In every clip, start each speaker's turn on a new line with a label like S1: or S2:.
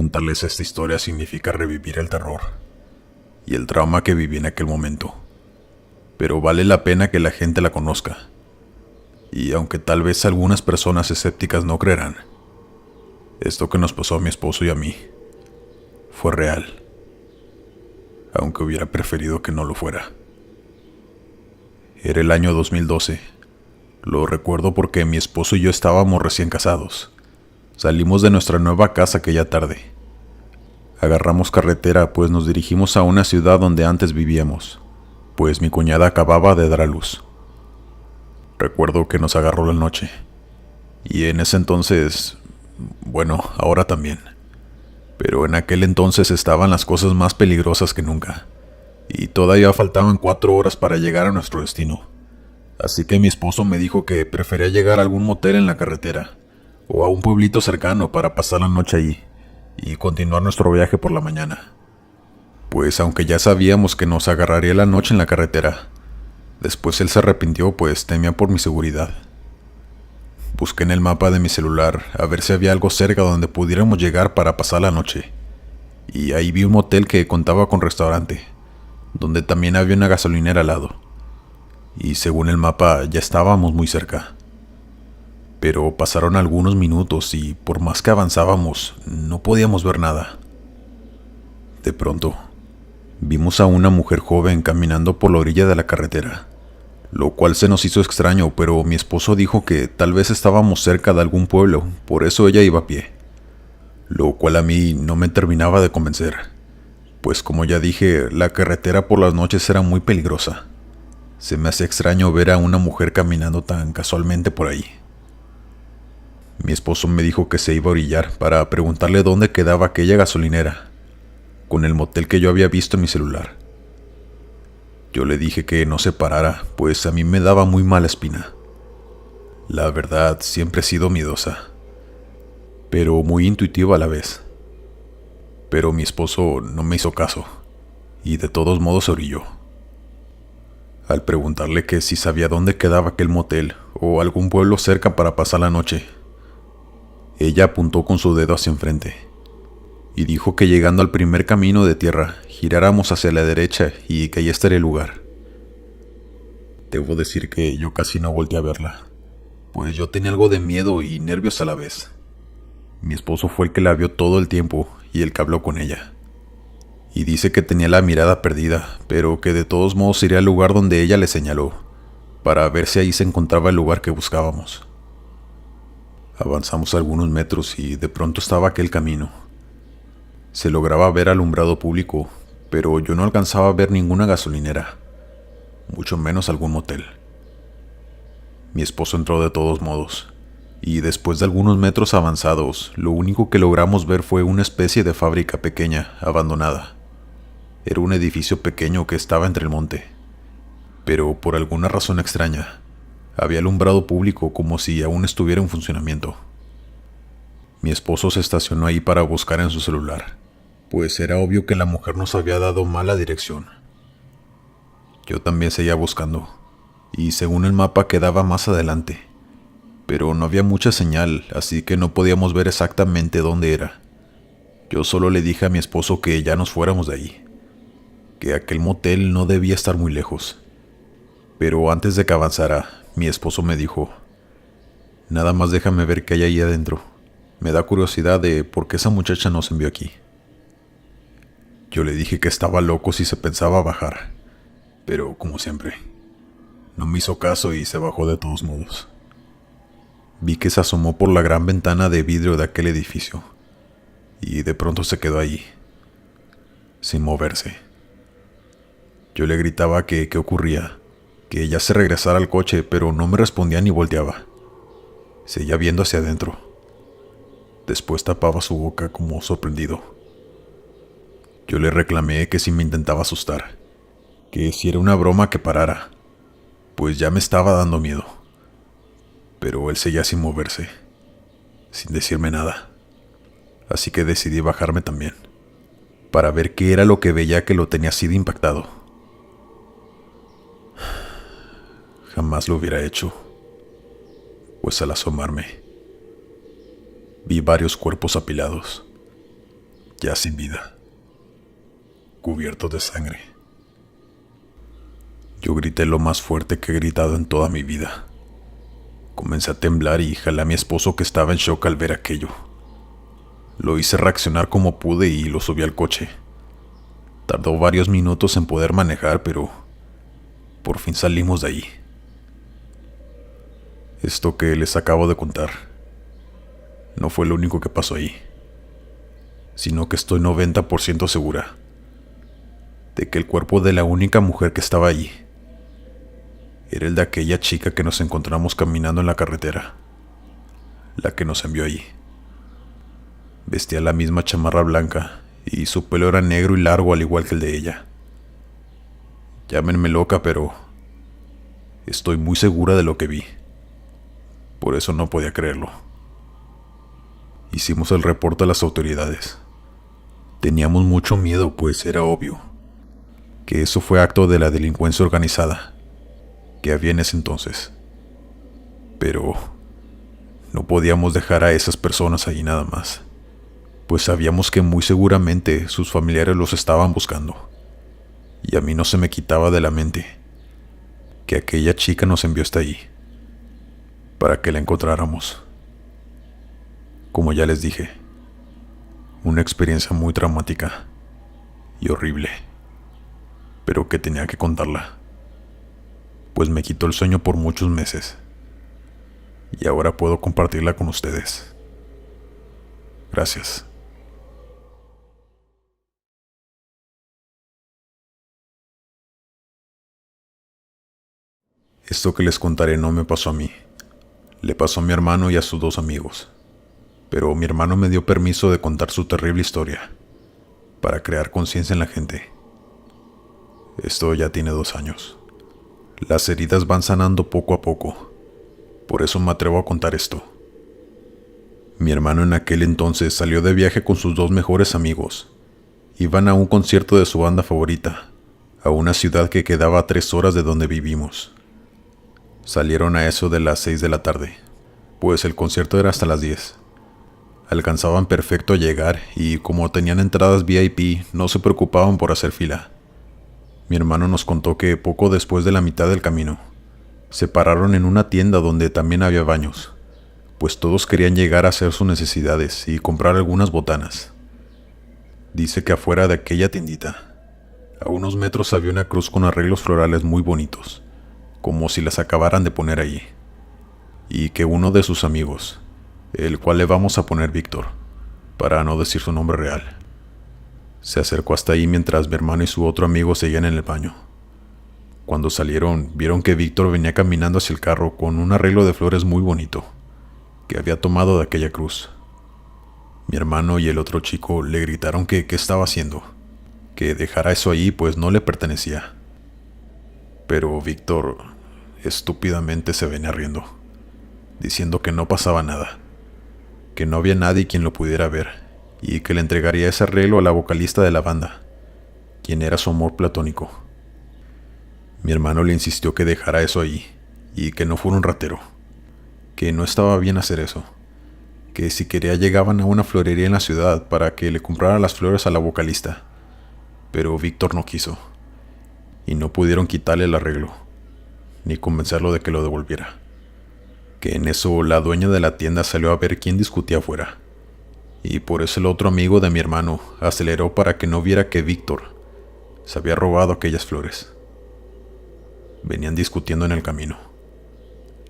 S1: contarles esta historia significa revivir el terror y el trauma que viví en aquel momento, pero vale la pena que la gente la conozca. Y aunque tal vez algunas personas escépticas no creerán, esto que nos pasó a mi esposo y a mí fue real, aunque hubiera preferido que no lo fuera. Era el año 2012. Lo recuerdo porque mi esposo y yo estábamos recién casados. Salimos de nuestra nueva casa aquella tarde. Agarramos carretera pues nos dirigimos a una ciudad donde antes vivíamos, pues mi cuñada acababa de dar a luz. Recuerdo que nos agarró la noche. Y en ese entonces, bueno, ahora también. Pero en aquel entonces estaban las cosas más peligrosas que nunca. Y todavía faltaban 4 horas para llegar a nuestro destino. Así que mi esposo me dijo que prefería llegar a algún motel en la carretera, o a un pueblito cercano para pasar la noche allí, y continuar nuestro viaje por la mañana. Pues aunque ya sabíamos que nos agarraría la noche en la carretera, después él se arrepintió pues temía por mi seguridad. Busqué en el mapa de mi celular a ver si había algo cerca donde pudiéramos llegar para pasar la noche. Y ahí vi un motel que contaba con restaurante, donde también había una gasolinera al lado. Y según el mapa ya estábamos muy cerca. Pero pasaron algunos minutos y por más que avanzábamos, no podíamos ver nada. De pronto, vimos a una mujer joven caminando por la orilla de la carretera, lo cual se nos hizo extraño, pero mi esposo dijo que tal vez estábamos cerca de algún pueblo, por eso ella iba a pie, lo cual a mí no me terminaba de convencer, pues como ya dije, la carretera por las noches era muy peligrosa. Se me hacía extraño ver a una mujer caminando tan casualmente por ahí. Mi esposo me dijo que se iba a orillar para preguntarle dónde quedaba aquella gasolinera, con el motel que yo había visto en mi celular. Yo le dije que no se parara, pues a mí me daba muy mala espina. La verdad, siempre he sido miedosa, pero muy intuitiva a la vez. Pero mi esposo no me hizo caso, y de todos modos se orilló. Al preguntarle que si sabía dónde quedaba aquel motel o algún pueblo cerca para pasar la noche, ella apuntó con su dedo hacia enfrente y dijo que llegando al primer camino de tierra giráramos hacia la derecha y que ahí estaría el lugar. Debo decir que yo casi no volteé a verla, pues yo tenía algo de miedo y nervios a la vez. Mi esposo fue el que la vio todo el tiempo y el que habló con ella. Y dice que tenía la mirada perdida, pero que de todos modos iría al lugar donde ella le señaló, para ver si ahí se encontraba el lugar que buscábamos. Avanzamos algunos metros y de pronto estaba aquel camino. Se lograba ver alumbrado público, pero yo no alcanzaba a ver ninguna gasolinera, mucho menos algún motel. Mi esposo entró de todos modos, y después de algunos metros avanzados, lo único que logramos ver fue una especie de fábrica pequeña, abandonada. Era un edificio pequeño que estaba entre el monte, pero por alguna razón extraña, había alumbrado público como si aún estuviera en funcionamiento. Mi esposo se estacionó ahí para buscar en su celular, pues era obvio que la mujer nos había dado mala dirección. Yo también seguía buscando, y según el mapa quedaba más adelante, pero no había mucha señal, así que no podíamos ver exactamente dónde era. Yo solo le dije a mi esposo que ya nos fuéramos de ahí, que aquel motel no debía estar muy lejos. Pero antes de que avanzara, mi esposo me dijo: nada más déjame ver qué hay ahí adentro. Me da curiosidad de por qué esa muchacha nos envió aquí. Yo le dije que estaba loco si se pensaba bajar, pero como siempre, no me hizo caso y se bajó de todos modos. Vi que se asomó por la gran ventana de vidrio de aquel edificio, y de pronto se quedó allí, sin moverse. Yo le gritaba que qué ocurría, que ella se regresara al coche, pero no me respondía ni volteaba. Seguía viendo hacia adentro. Después tapaba su boca como sorprendido. Yo le reclamé que si me intentaba asustar, que si era una broma que parara, pues ya me estaba dando miedo. Pero él seguía sin moverse, sin decirme nada. Así que decidí bajarme también, para ver qué era lo que veía que lo tenía así de impactado. Jamás lo hubiera hecho, pues al asomarme, vi varios cuerpos apilados, ya sin vida, cubierto de sangre. Yo grité lo más fuerte que he gritado en toda mi vida. Comencé a temblar y jalé a mi esposo, que estaba en shock al ver aquello. Lo hice reaccionar como pude y lo subí al coche. Tardó varios minutos en poder manejar, pero por fin salimos de ahí. Esto que les acabo de contar no fue lo único que pasó ahí, sino que estoy 90% segura de que el cuerpo de la única mujer que estaba allí era el de aquella chica que nos encontramos caminando en la carretera, la que nos envió allí. Vestía la misma chamarra blanca y su pelo era negro y largo al igual que el de ella. Llámenme loca, pero estoy muy segura de lo que vi. Por eso no podía creerlo. Hicimos el reporte a las autoridades. Teníamos mucho miedo, pues era obvio que eso fue acto de la delincuencia organizada que había en ese entonces. Pero no podíamos dejar a esas personas allí nada más, pues sabíamos que muy seguramente sus familiares los estaban buscando. Y a mí no se me quitaba de la mente que aquella chica nos envió hasta allí para que la encontráramos. Como ya les dije, una experiencia muy traumática y horrible, pero que tenía que contarla, pues me quitó el sueño por muchos meses y ahora puedo compartirla con ustedes. Gracias. Esto que les contaré no me pasó a mí, le pasó a mi hermano y a sus 2 amigos, pero mi hermano me dio permiso de contar su terrible historia para crear conciencia en la gente. Esto ya tiene 2 años. Las heridas van sanando poco a poco, por eso me atrevo a contar esto. Mi hermano en aquel entonces salió de viaje con sus 2 mejores amigos. Iban a un concierto de su banda favorita, a una ciudad que quedaba a 3 horas de donde vivimos. Salieron a eso de las 6 de la tarde, pues el concierto era hasta las 10. Alcanzaban perfecto a llegar y como tenían entradas VIP, no se preocupaban por hacer fila. Mi hermano nos contó que poco después de la mitad del camino, se pararon en una tienda donde también había baños, pues todos querían llegar a hacer sus necesidades y comprar algunas botanas. Dice que afuera de aquella tiendita, a unos metros había una cruz con arreglos florales muy bonitos, como si las acabaran de poner allí, y que uno de sus amigos, el cual le vamos a poner Víctor, para no decir su nombre real, se acercó hasta ahí mientras mi hermano y su otro amigo seguían en el baño. Cuando salieron, vieron que Víctor venía caminando hacia el carro con un arreglo de flores muy bonito, que había tomado de aquella cruz. Mi hermano y el otro chico le gritaron que qué estaba haciendo, que dejara eso allí pues no le pertenecía. Pero Víctor estúpidamente se venía riendo, diciendo que no pasaba nada, que no había nadie quien lo pudiera ver, y que le entregaría ese arreglo a la vocalista de la banda, quien era su amor platónico. Mi hermano le insistió que dejara eso ahí, y que no fuera un ratero, que no estaba bien hacer eso, que si quería llegaban a una florería en la ciudad para que le comprara las flores a la vocalista, pero Víctor no quiso, y no pudieron quitarle el arreglo, ni convencerlo de que lo devolviera. Que en eso la dueña de la tienda salió a ver quién discutía afuera, y por eso el otro amigo de mi hermano aceleró para que no viera que Víctor se había robado aquellas flores. Venían discutiendo en el camino.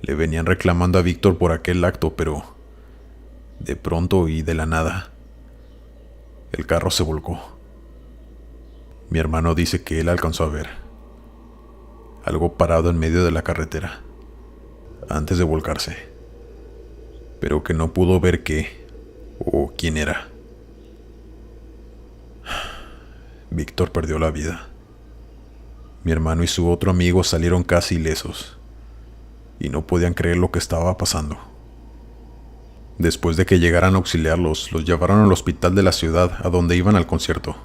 S1: Le venían reclamando a Víctor por aquel acto, pero de pronto y de la nada, el carro se volcó. Mi hermano dice que él alcanzó a ver algo parado en medio de la carretera antes de volcarse, pero que no pudo ver qué o quién era. Víctor perdió la vida. Mi hermano y su otro amigo salieron casi ilesos y no podían creer lo que estaba pasando. Después de que llegaran a auxiliarlos, los llevaron al hospital de la ciudad a donde iban al concierto.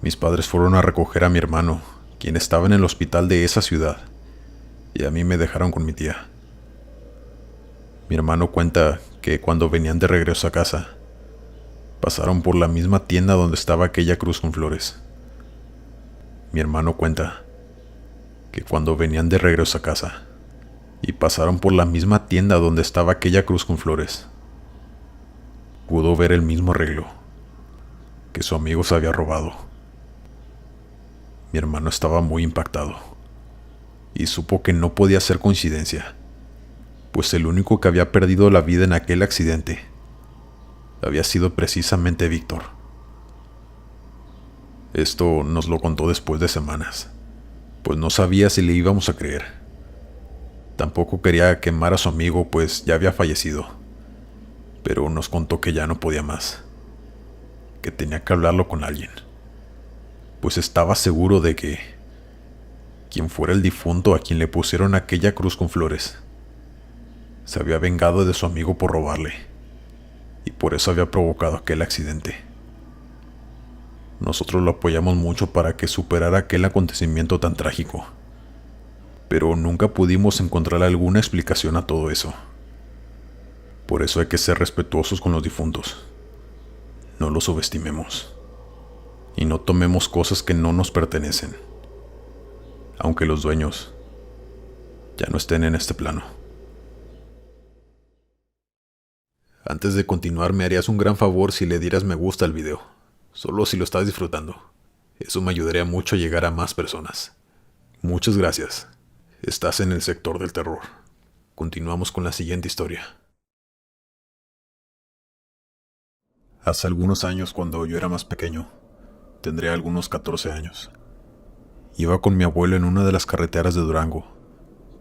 S1: Mis padres fueron a recoger a mi hermano, quien estaba en el hospital de esa ciudad, y a mí me dejaron con mi tía. Mi hermano cuenta que cuando venían de regreso a casa, Pasaron por la misma tienda donde estaba aquella cruz con flores. Mi hermano cuenta que cuando venían de regreso a casa y pasaron por la misma tienda donde estaba aquella cruz con flores, pudo ver el mismo arreglo que su amigo se había robado. Mi hermano estaba muy impactado y supo que no podía ser coincidencia, pues el único que había perdido la vida en aquel accidente había sido precisamente Víctor. Esto nos lo contó después de semanas, pues no sabía si le íbamos a creer. Tampoco quería quemar a su amigo, pues ya había fallecido, pero nos contó que ya no podía más, que tenía que hablarlo con alguien, pues estaba seguro de que quien fuera el difunto a quien le pusieron aquella cruz con flores se había vengado de su amigo por robarle, y por eso había provocado aquel accidente. Nosotros lo apoyamos mucho para que superara aquel acontecimiento tan trágico, pero nunca pudimos encontrar alguna explicación a todo eso. Por eso hay que ser respetuosos con los difuntos. No los subestimemos. Y no tomemos cosas que no nos pertenecen, aunque los dueños ya no estén en este plano. Antes de continuar, me harías un gran favor si le dieras me gusta al video, solo si lo estás disfrutando. Eso me ayudaría mucho a llegar a más personas. Muchas gracias. Estás en el sector del terror. Continuamos con la siguiente historia. Hace algunos años, cuando yo era más pequeño, tendría algunos 14 años, iba con mi abuelo en una de las carreteras de Durango,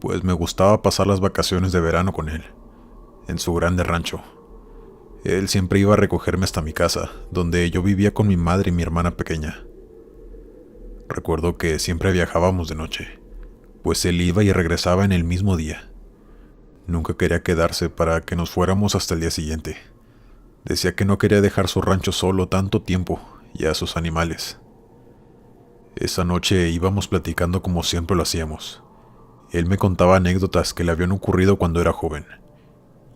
S1: pues me gustaba pasar las vacaciones de verano con él, en su grande rancho. Él siempre iba a recogerme hasta mi casa, donde yo vivía con mi madre y mi hermana pequeña. Recuerdo que siempre viajábamos de noche, pues él iba y regresaba en el mismo día. Nunca quería quedarse para que nos fuéramos hasta el día siguiente. Decía que no quería dejar su rancho solo tanto tiempo y a sus animales. Esa noche íbamos platicando como siempre lo hacíamos. Él me contaba anécdotas que le habían ocurrido cuando era joven,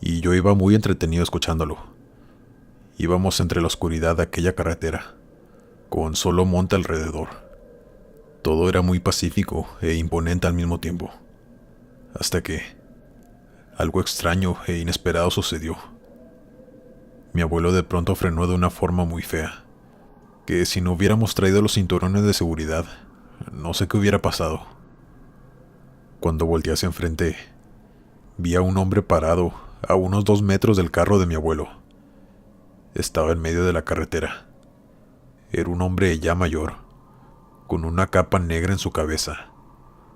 S1: y yo iba muy entretenido escuchándolo. Íbamos entre la oscuridad de aquella carretera, con solo monte alrededor. Todo era muy pacífico e imponente al mismo tiempo, hasta que algo extraño e inesperado sucedió. Mi abuelo de pronto frenó de una forma muy fea, que si no hubiéramos traído los cinturones de seguridad, no sé qué hubiera pasado. Cuando volteé hacia enfrente, vi a un hombre parado a unos 2 metros del carro de mi abuelo. Estaba en medio de la carretera. Era un hombre ya mayor, con una capa negra en su cabeza,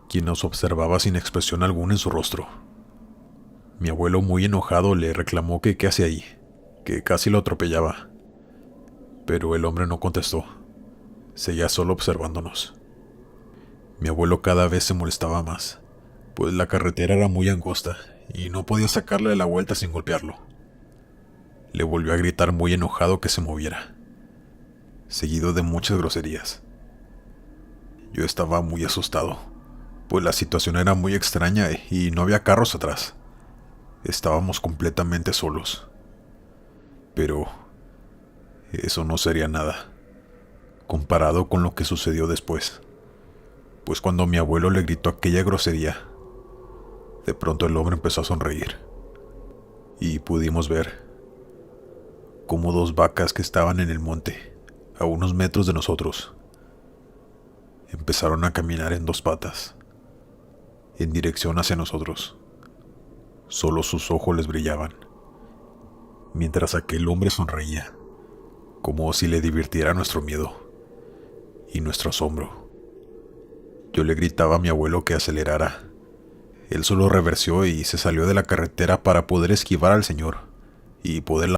S1: quien nos observaba sin expresión alguna en su rostro. Mi abuelo, muy enojado, le reclamó que qué hacía ahí, que casi lo atropellaba. Pero el hombre no contestó, seguía solo observándonos. Mi abuelo cada vez se molestaba más, pues la carretera era muy angosta y no podía sacarle la vuelta sin golpearlo. Le volvió a gritar muy enojado que se moviera, seguido de muchas groserías. Yo estaba muy asustado, pues la situación era muy extraña y no había carros atrás. Estábamos completamente solos. Pero eso no sería nada, comparado con lo que sucedió después. Pues cuando mi abuelo le gritó aquella grosería, de pronto el hombre empezó a sonreír. Y pudimos ver cómo 2 vacas que estaban en el monte, a unos metros de nosotros, empezaron a caminar en 2 patas, en dirección hacia nosotros. Solo sus ojos les brillaban, mientras aquel hombre sonreía, como si le divirtiera nuestro miedo y nuestro asombro. Yo le gritaba a mi abuelo que acelerara. Él solo reversió y se salió de la carretera para poder esquivar al señor y poder